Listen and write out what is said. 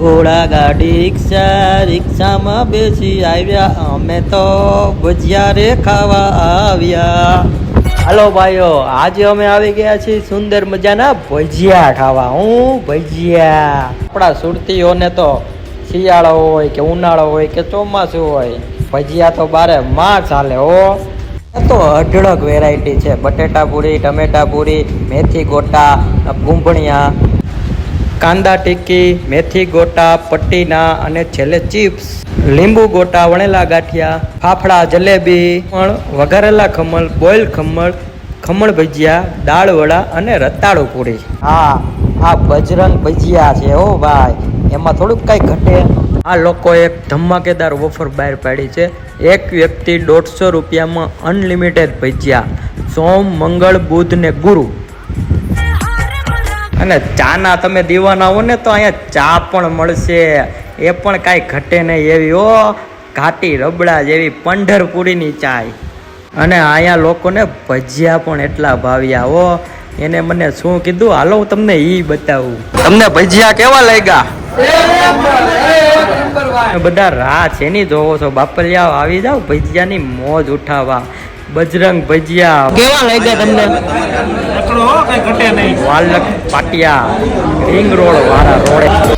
ઘોડા ગાડી રિક્ષામાં બેસી આવ્યા અમે તો ભજીયા રે ખાવા આવ્યા. હાલો ભાઈઓ, આજે અમે આવી ગયા છીએ સુંદર મજાના ભજીયા ખાવા. ભજીયા આપણા સુરતીઓને તો શિયાળો હોય કે ઉનાળો હોય કે ચોમાસું હોય, ભજીયા તો બારે માં ચાલે હો. તો અઢળક વેરાયટી છે. બટેટા પૂરી, ટમેટા પૂરી, મેથી ગોટા, ગુંભણિયા, કાંદા ટીકી, મેથી ગોટા, પટ્ટીના અને છેલ્લે ચિપ્સ, લીંબુ ગોટા, વણેલા ગાંઠિયા, ફાફડા, જલેબી, વઘારેલા ખમણ, બોઇલ ખમણ, ખમણ ભજીયા, દાળ વડા અને રતાળુ પૂરી. આ બજરંગ ભજીયા છે હો ભાઈ, એમાં થોડુંક કઈ ઘટે. આ લોકો એક ધમાકેદાર ઓફર બહાર પાડી છે. એક વ્યક્તિ 150 રૂપિયામાં અનલિમિટેડ ભજીયા, સોમ, મંગળ, બુધ ને ગુરુ. અને ચાના તમે દીવાના હો ને તો અહીંયા ચા પણ મળશે, એ પણ કાંઈ ઘટે નહીં એવી હો, ઘાટી રબડા જેવી પંઢરપુરીની ચાય. અને અહીંયા લોકોને ભજીયા પણ એટલા ભાવ્યા હો. એને મને શું કીધું, હાલો હું તમને ઈ બતાવું. તમને ભજીયા કેવા લાગ્યા? બધા રાહ છે ની જોવો છો, બાપલિયા આવી જાવ ભજીયાની મોજ ઉઠાવવા. બજરંગ ભજીયા કેવા લાગ્યા તમને? વાલક પાટિયા, રિંગ રોડ વાળા રોડે.